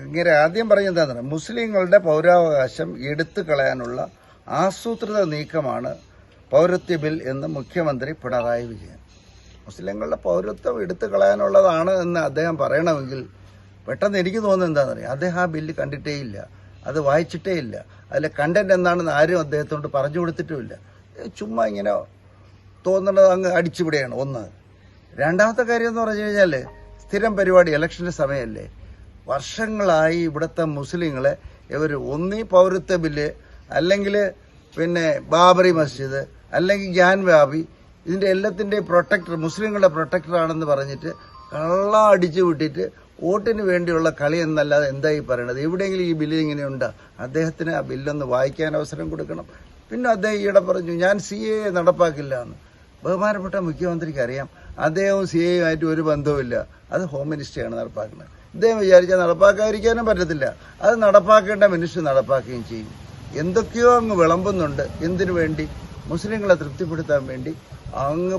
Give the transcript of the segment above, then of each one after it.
ഇങ്ങനെ ആദ്യം പറയുന്നതാണ് മുസ്ലിങ്ങളുടെ പൗരാവകാശം എടുത്തു കളയാനുള്ള ആസൂത്രിത നീക്കമാണ് പൗരത്വ ബിൽ എന്ന് മുഖ്യമന്ത്രി പിണറായി വിജയൻ. മുസ്ലിങ്ങളുടെ പൗരത്വം എടുത്തു കളയാനുള്ളതാണ് എന്ന് അദ്ദേഹം പറയണമെങ്കിൽ പെട്ടെന്ന് എനിക്ക് തോന്നുന്നത് എന്താണെന്നറിയാം, അദ്ദേഹം ആ ബില്ല് കണ്ടിട്ടേ ഇല്ല, അത് വായിച്ചിട്ടേ ഇല്ല, അതിലെ കണ്ടന്റ് എന്താണെന്ന് ആരും അദ്ദേഹത്തോട് പറഞ്ഞു കൊടുത്തിട്ടുമില്ല. ചുമ്മാ ഇങ്ങനെ തോന്നുന്നത് അങ്ങ് അടിച്ചുവിടെയാണ് ഒന്ന്. രണ്ടാമത്തെ കാര്യം എന്ന് പറഞ്ഞു കഴിഞ്ഞാൽ സ്ഥിരം പരിപാടി, ഇലക്ഷൻ്റെ സമയമല്ലേ, വർഷങ്ങളായി ഇവിടുത്തെ മുസ്ലിങ്ങളെ ഇവർ ഒന്നീ പൗരത്വ ബില്ല്, അല്ലെങ്കിൽ പിന്നെ ബാബറി മസ്ജിദ്, അല്ലെങ്കിൽ ഗ്യാൻവാബി, ഇതിൻ്റെ എല്ലാത്തിൻ്റെയും പ്രൊട്ടക്ടർ, മുസ്ലിങ്ങളുടെ പ്രൊട്ടക്ടറാണെന്ന് പറഞ്ഞിട്ട് കള്ള അടിച്ചു വിട്ടിട്ട് വോട്ടിന് വേണ്ടിയുള്ള കളി എന്നല്ലാതെ എന്തായി പറയണത്? എവിടെയെങ്കിലും ഈ ബില്ല് ഇങ്ങനെയുണ്ടോ? അദ്ദേഹത്തിന് ആ ബില്ലൊന്ന് വായിക്കാൻ അവസരം കൊടുക്കണം. പിന്നെ അദ്ദേഹം ഈയിടെ പറഞ്ഞു ഞാൻ CAA നടപ്പാക്കില്ല എന്ന്. ബഹുമാനപ്പെട്ട മുഖ്യമന്ത്രിക്ക് അറിയാം അദ്ദേഹവും CAAയുമായിട്ട് ഒരു ബന്ധവുമില്ല, അത് ഹോം മിനിസ്ട്രിയാണ് നടപ്പാക്കുന്നത്. ഇദ്ദേഹം വിചാരിച്ചാൽ നടപ്പാക്കാതിരിക്കാനും പറ്റത്തില്ല, അത് നടപ്പാക്കേണ്ട മിനിസ്റ്റർ നടപ്പാക്കുകയും ചെയ്യും. എന്തൊക്കെയോ അങ്ങ് വിളമ്പുന്നുണ്ട്. എന്തിനു വേണ്ടി? മുസ്ലിങ്ങളെ തൃപ്തിപ്പെടുത്താൻ വേണ്ടി അങ്ങ്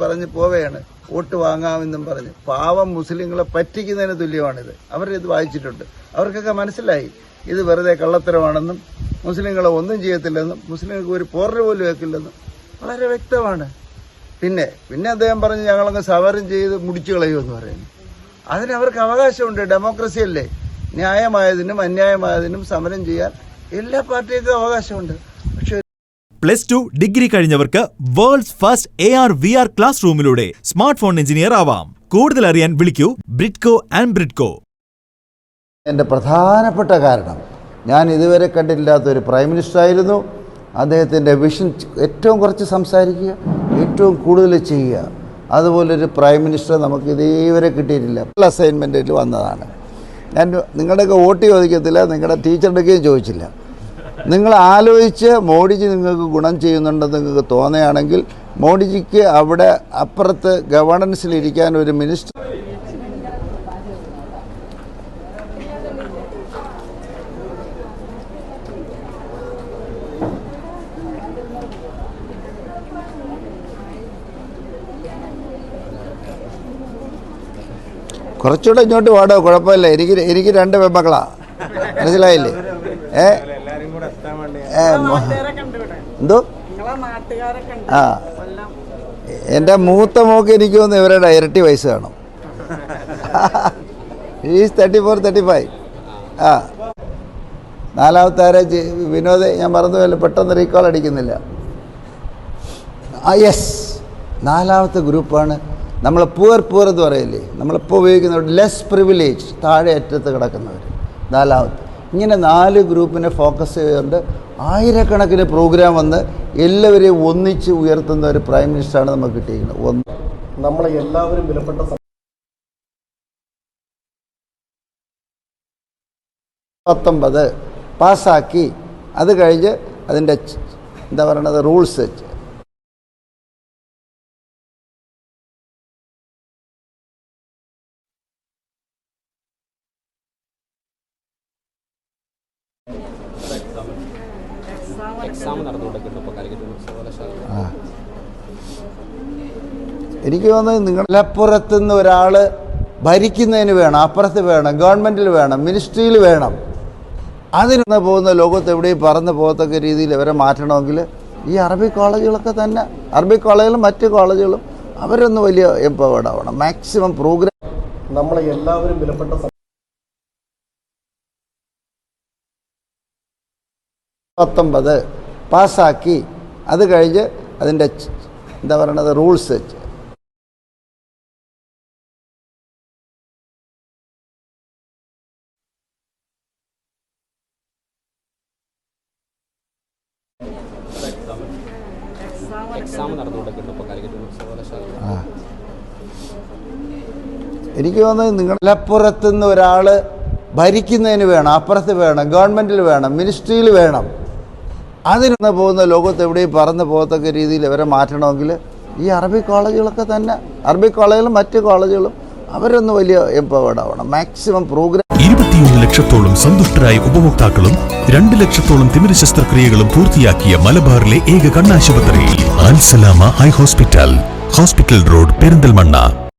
പറഞ്ഞ് പോവുകയാണ്. വോട്ട് വാങ്ങാമെന്നും പറഞ്ഞ് പാവം മുസ്ലിങ്ങളെ പറ്റിക്കുന്നതിന് തുല്യമാണിത്. അവരിത് വായിച്ചിട്ടുണ്ട്, അവർക്കൊക്കെ മനസ്സിലായി ഇത് വെറുതെ കള്ളത്തരമാണെന്നും മുസ്ലിങ്ങളെ ഒന്നും ചെയ്യത്തില്ലെന്നും മുസ്ലിങ്ങൾക്ക് ഒരു പോറൽ പോലും വെക്കില്ലെന്നും വളരെ വ്യക്തമാണ്. പിന്നെ അദ്ദേഹം പറഞ്ഞ് ഞങ്ങളങ്ങ് സമരം ചെയ്ത് മുടിച്ചു കളയുമെന്ന് പറയുന്നു. അതിന് അവർക്ക് അവകാശമുണ്ട്, ഡെമോക്രസി അല്ലേ. ന്യായമായതിനും അന്യായമായതിനും സമരം ചെയ്യാൻ എല്ലാ പാർട്ടികൾക്കും അവകാശമുണ്ട്. പക്ഷേ +2 ഡിഗ്രി കഴിഞ്ഞവർക്ക് വേൾഡ്സ് ഫസ്റ്റ് AR/VR ക്ലാസ് റൂമിലൂടെ സ്മാർട്ട് ഫോൺ എഞ്ചിനീയർ ആവാം. കൂടുതൽ അറിയാൻ വിളിക്കൂ ബ്രിഡ്കോ ആൻഡ് ബ്രിഡ്കോ. എൻ്റെ പ്രധാനപ്പെട്ട കാരണം, ഞാൻ ഇതുവരെ കണ്ടിട്ടില്ലാത്തൊരു പ്രൈം മിനിസ്റ്റർ ആയിരുന്നു. അദ്ദേഹത്തിൻ്റെ വിഷൻ ഏറ്റവും കുറച്ച് സംസാരിക്കുക, ഏറ്റവും കൂടുതൽ ചെയ്യുക. അതുപോലൊരു പ്രൈം മിനിസ്റ്റർ നമുക്ക് ഇതേവരെ കിട്ടിയിട്ടില്ല. അസൈൻമെൻറ്റിൽ വന്നതാണ്. ഞാൻ നിങ്ങളുടെയൊക്കെ വോട്ട് ചോദിക്കത്തില്ല, നിങ്ങളുടെ ടീച്ചറുടെയൊക്കെയും ചോദിച്ചില്ല. നിങ്ങൾ ആലോചിച്ച് മോഡിജി നിങ്ങൾക്ക് ഗുണം ചെയ്യുന്നുണ്ടെന്ന് നിങ്ങൾക്ക് തോന്നുകയാണെങ്കിൽ മോഡിജിക്ക് അവിടെ അപ്പുറത്ത് ഗവർണൻസിലിരിക്കാൻ ഒരു മിനിസ്റ്റർ കുറച്ചുകൂടെ ഇങ്ങോട്ട് പാടോ, കുഴപ്പമില്ല. എനിക്ക് 2 പെൺമക്കളാ, മനസ്സിലായില്ലേ? എന്തോ ആ, എൻ്റെ മൂത്ത മോക്ക് എനിക്ക് തോന്നുന്നു ഇവരുടെ ഇരട്ടി വയസ്സ് കാണും. ഈസ് 34-35. ആ, നാലാമത്തെ വിനോദ്, ഞാൻ മറന്നുപോയല്ലോ, പെട്ടെന്ന് റീകോൾ അടിക്കുന്നില്ല. യെസ്, 4ാമത്തെ ഗ്രൂപ്പാണ് നമ്മൾ പൂർ എന്ന് പറയില്ലേ, നമ്മളിപ്പോൾ ഉപയോഗിക്കുന്നവർ ലെസ് പ്രിവിലേജ്, താഴെ അറ്റത്ത് കിടക്കുന്നവർ. 4ാമത്തെ. ഇങ്ങനെ 4 ഗ്രൂപ്പിനെ ഫോക്കസ് ചെയ്തുകൊണ്ട് ആയിരക്കണക്കിന് പ്രോഗ്രാം വന്ന് എല്ലാവരെയും ഒന്നിച്ച് ഉയർത്തുന്ന ഒരു പ്രൈം മിനിസ്റ്ററാണ് നമുക്ക് കിട്ടിയിരിക്കുന്നത്. നമ്മളെ എല്ലാവരും വിലപ്പെട്ട 19 പാസ്സാക്കി, അത് കഴിഞ്ഞ് അതിൻ്റെ എന്താ പറയണത് റൂൾസ് എനിക്ക് തോന്നുന്നത് നിങ്ങളപ്പുറത്തുനിന്ന് ഒരാൾ ഭരിക്കുന്നതിന് വേണം, അപ്പുറത്ത് വേണം, ഗവൺമെൻറ്റിൽ വേണം, മിനിസ്ട്രിയിൽ വേണം. അതിന് പോകുന്ന ലോകത്ത് എവിടെയും പറന്ന് പോകത്തക്ക രീതിയിൽ ഇവരെ മാറ്റണമെങ്കിൽ ഈ അറബി കോളേജുകളൊക്കെ തന്നെ, അറബി കോളേജുകളും മറ്റ് കോളേജുകളും അവരൊന്ന് വലിയ എംപവേർഡ് ആവണം. മാക്സിമം പ്രോഗ്രാം നമ്മളെ എല്ലാവരും വിലപ്പെട്ട 19 പാസ്സാക്കി, അത് കഴിഞ്ഞ് അതിൻ്റെ എന്താ പറയണത് റൂൾസ് എനിക്ക് തോന്നുന്നത് നിങ്ങളപ്പുറത്തുനിന്ന് ഒരാൾ ഭരിക്കുന്നതിന് വേണം, അപ്പുറത്ത് വേണം, ഗവൺമെൻറ്റിൽ വേണം, മിനിസ്ട്രിയിൽ വേണം. അതിന് പോകുന്ന ലോകത്ത് എവിടെയും പറന്ന് പോകത്തക്ക രീതിയിൽ ഇവരെ മാറ്റണമെങ്കിൽ ഈ അറബി കോളേജുകളൊക്കെ തന്നെ, അറബി കോളേജുകളും മറ്റ് കോളേജുകളും അവരൊന്ന് വലിയ എംപവേർഡ് ആവണം. മാക്സിമം പ്രോഗ്രാം 21 ലക്ഷത്തോളം സന്തുഷ്ടരായ ഉപഭോക്താക്കളും 2 ലക്ഷത്തോളം തിമിര ശസ്ത്രക്രിയകളും പൂർത്തിയാക്കിയ മലബാറിലെ ഏക കണ്ണാശുപത്രി അൽ സലാമ ഹൈ ഹോസ്പിറ്റൽ റോഡ്, പെരിന്തൽമണ്ണ.